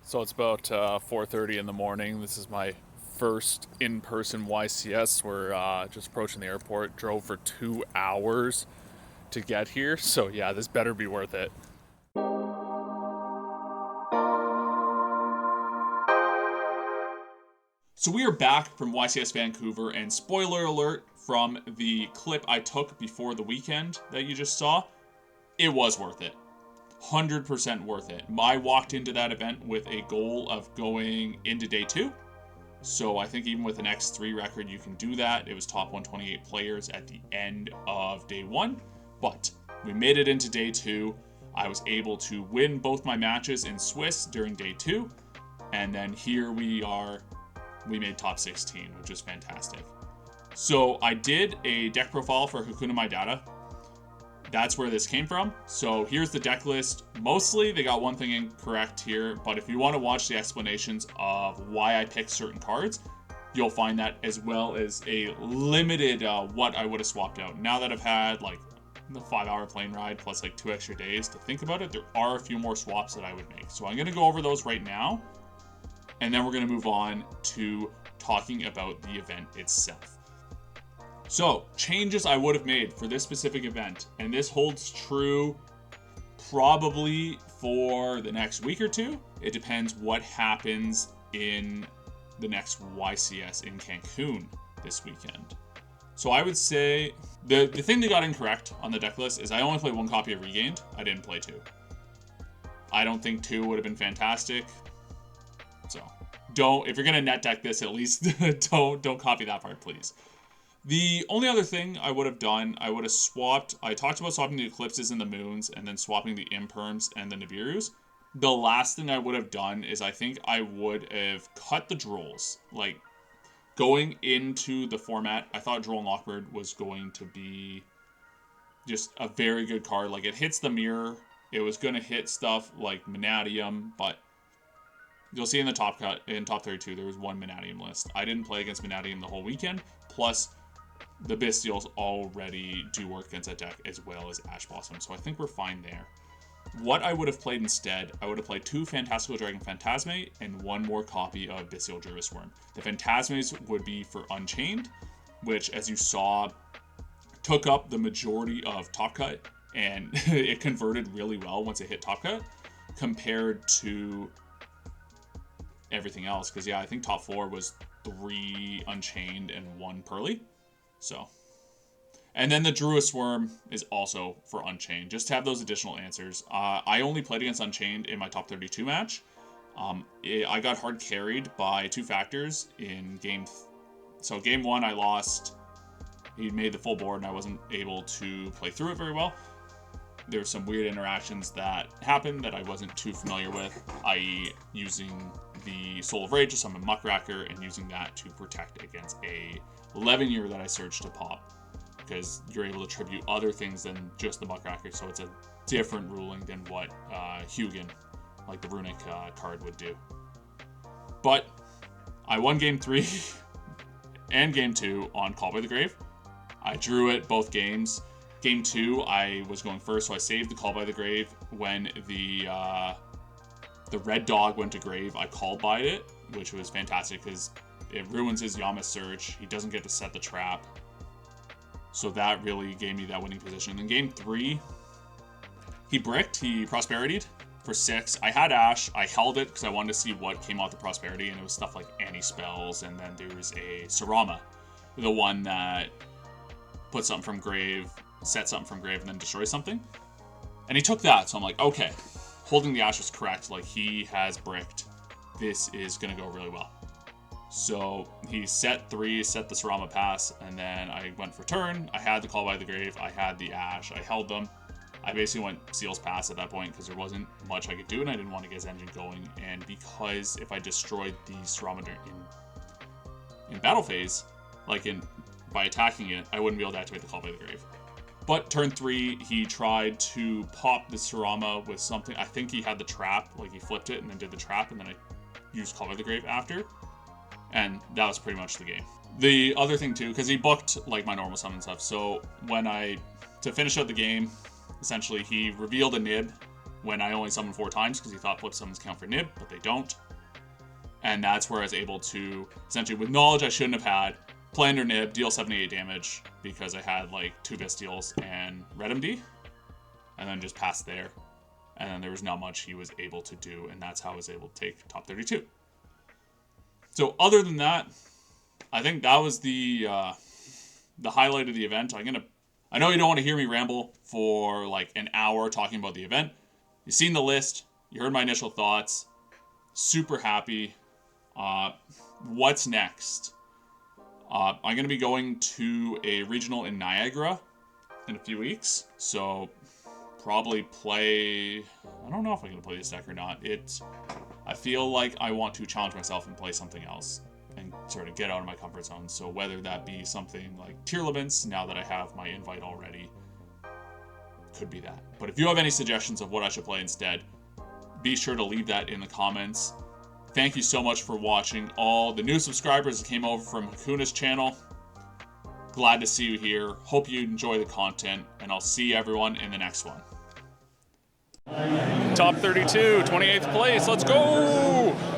So it's about 4:30 in the morning. This is my first in-person YCS. We're just approaching the airport. Drove for 2 hours to get here. So yeah, this better be worth it. So we are back from YCS Vancouver, and spoiler alert from the clip I took before the weekend that you just saw, it was worth it. 100% worth it. I walked into that event with a goal of going into day two. So I think even with an X3 record, you can do that. It was top 128 players at the end of day one, but we made it into day two. I was able to win both my matches in Swiss during day two, and then here we are. We made top 16, which is fantastic. So I did a deck profile for Hakuna Matata. That's where this came from. So here's the deck list. Mostly they got one thing incorrect here, but if you want to watch the explanations of why I picked certain cards, you'll find that, as well as a limited what I would have swapped out. Now that I've had like the 5-hour plane ride plus like 2 extra days to think about it, there are a few more swaps that I would make. So I'm going to go over those right now, and then we're going to move on to talking about the event itself. So, changes I would have made for this specific event, and this holds true probably for the next week or two. It depends what happens in the next YCS in Cancun this weekend. So I would say the thing that got incorrect on the deck list is I only played one copy of Regained. I didn't play two. I don't think two would have been fantastic. So if you're gonna net deck this, at least don't copy that part, please. The only other thing I would have done, I would have swapped. I talked about swapping the Eclipses and the Moons, and then swapping the Imperms and the Nibiru's. The last thing I would have done is I think I would have cut the Drolls. Like, going into the format, I thought Droll and Lockbird was going to be just a very good card. Like, it hits the mirror. It was going to hit stuff like Manatium, but you'll see in the top 32, there was one Manatium list. I didn't play against Manatium the whole weekend. Plus, the Bystials already do work against that deck, as well as Ash Blossom. So I think we're fine there. What I would have played instead, I would have played 2 Fantastical Dragon Phantasme and 1 more copy of Bystial Druid Worm. The Phantasmes would be for Unchained, which, as you saw, took up the majority of Top Cut, and it converted really well once it hit Top Cut, compared to everything else. Because, yeah, I think top 4 was 3 Unchained and 1 Pearly. So, and then the Druid Swarm is also for Unchained, just to have those additional answers. I only played against Unchained in my top 32 match. I got hard carried by 2 factors in game. So game 1, I lost. He made the full board, and I wasn't able to play through it very well. There were some weird interactions that happened that I wasn't too familiar with, i.e. using the Soul of Rage to summon Muckracker and using that to protect against a 11-year that I searched to pop, because you're able to tribute other things than just the Muckracker, so it's a different ruling than what Hugin, like the Runic card, would do. But I won game 3 and game 2 on Call by the Grave. I drew it both games. Game 2, I was going first, so I saved the Call by the Grave. When the red dog went to grave, I called by it, which was fantastic because it ruins his Yama Search. He doesn't get to set the trap. So that really gave me that winning position. In game 3, he bricked, he Prosperitied for 6. I had Ash, I held it because I wanted to see what came out the Prosperity, and it was stuff like anti-spells, and then there was a Sarama, the one that puts something from grave, sets something from grave, and then destroys something. And he took that, so I'm like, okay, holding the Ash was correct. Like, he has bricked. This is going to go really well. So he set 3, set the Sarama pass, and then I went for turn. I had the Call by the Grave, I had the Ash, I held them. I basically went Seal's Pass at that point because there wasn't much I could do, and I didn't want to get his engine going. And because if I destroyed the Sarama in battle phase, by attacking it, I wouldn't be able to activate the Call by the Grave. But turn 3, he tried to pop the Sarama with something. I think he had the trap, like he flipped it and then did the trap, and then I used Call by the Grave after. And that was pretty much the game. The other thing too, because he booked like my normal summon stuff, so to finish out the game, essentially he revealed a Nib when I only summoned 4 times because he thought flip summons count for nib, but they don't. And that's where I was able to, essentially with knowledge I shouldn't have had, play under nib, deal 78 damage because I had like 2 Bystials and Red MD, and then just pass there. And then there was not much he was able to do, and that's how I was able to take top 32. So other than that, I think that was the highlight of the event. I know you don't want to hear me ramble for like an hour talking about the event. You've seen the list. You heard my initial thoughts. Super happy. What's next? I'm going to be going to a regional in Niagara in a few weeks. So probably play... I don't know if I'm going to play this deck or not. I feel like I want to challenge myself and play something else and sort of get out of my comfort zone. So whether that be something like Tier Laments, now that I have my invite already, could be that. But if you have any suggestions of what I should play instead, be sure to leave that in the comments. Thank you so much for watching. All the new subscribers that came over from Hakuna's channel, glad to see you here. Hope you enjoy the content, and I'll see everyone in the next one. Top 32, 28th place. Let's go!